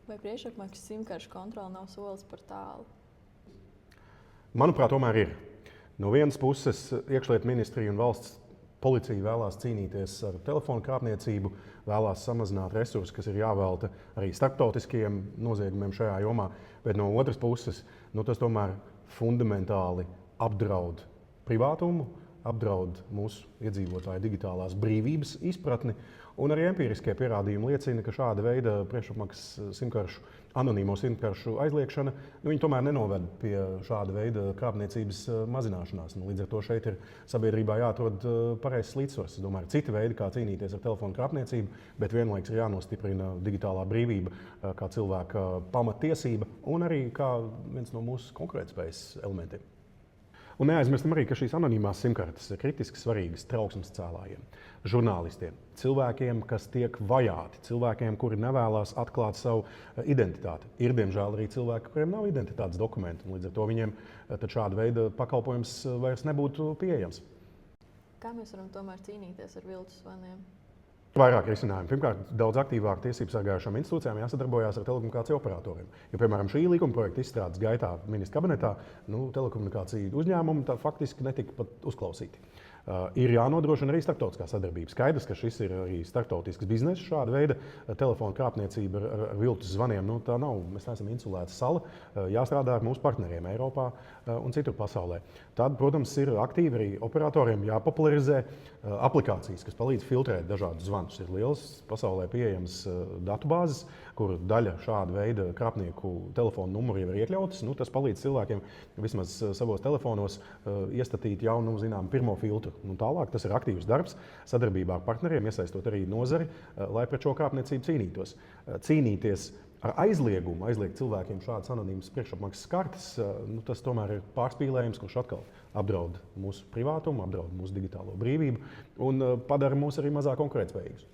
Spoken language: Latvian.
Vai priekšapmaksas simkaršu kontrole nav solis par tālu? Manuprāt, tomēr ir. No vienas puses, iekšlietu ministrija un valsts policija vēlās cīnīties ar telefonu krāpniecību, vēlās samazināt resursus, kas ir jāvelta arī starptautiskiem noziegumiem šajā jomā. Bet no otras puses, tas tomēr fundamentāli apdraud privātumu, apdraud mūsu iedzīvotāju digitālās brīvības izpratni. Un arī empiriskie pierādījumi liecina, ka šāda veida priekšapmaksas simkaršu, anonīmo simkaršu aizliekšana, viņi tomēr nenoved pie šāda veida krāpniecības mazināšanās. Līdz ar to šeit ir sabiedrībā jāatrod pareizs līdzsvars. Es domāju, ir citi veidi, kā cīnīties ar telefonu krāpniecību, bet vienlaikus ir jānostiprina digitālā brīvība kā cilvēka pamattiesība un arī kā viens no mūsu konkurētspējas elementiem. Un neaizmirstam arī, ka šīs anonīmās simkartes ir kritiski svarīgas trauksmes cēlājiem, žurnālistiem, cilvēkiem, kas tiek vajāti, cilvēkiem, kuri nevēlas atklāt savu identitāti. Ir, diemžēl, arī cilvēki, kuriem nav identitātes dokumenti, un līdz ar to viņiem šāda veida pakalpojums vairs nebūtu pieejams. Kā mēs varam tomēr cīnīties ar viltus zvaniem? Vairāk risinājumu. Pirmkārt, daudz aktīvāk tiesību sargājušām institūcijām jāsadarbojās ar telekomunikāciju operatoriem. Jo, piemēram, šī likumprojekta izstrādes gaitā ministra kabinetā telekomunikāciju uzņēmumi faktiski netika pat uzklausīti. Ir jānodrošina arī starptautiskā sadarbība. Skaidrs, ka šis ir arī starptautisks bizness, šāda veida telefona krāpniecība ar viltus zvaniem. Tā nav, mēs neesam insulēta sala, jāstrādā ar mūsu partneriem Eiropā un citur pasaulē. Tad, protams, ir aktīvi arī operatoriem jāpopularizē aplikācijas, kas palīdz filtrēt dažādus zvanus. Ir liels pasaulē pieejams datubāzes, kur daļa šāda veida krāpnieku telefonu numuru jau ir iekļautas. Tas palīdz cilvēkiem vismaz savos telefonos iestatīt jau pirmo filtru. Tālāk tas ir aktīvs darbs, sadarbībā ar partneriem, iesaistot arī nozari, lai pret šo krāpniecību cīnītos. Cīnīties ar aizliegumu, aizliegt cilvēkiem šādas anonīmas priekšapmaksas kartes, tas tomēr ir pārspīlējums, kurš atkal apdraud mūsu privātumu, apdraud mūsu digitālo brīvību un padara mūs arī mazāk konkurētspējīgus.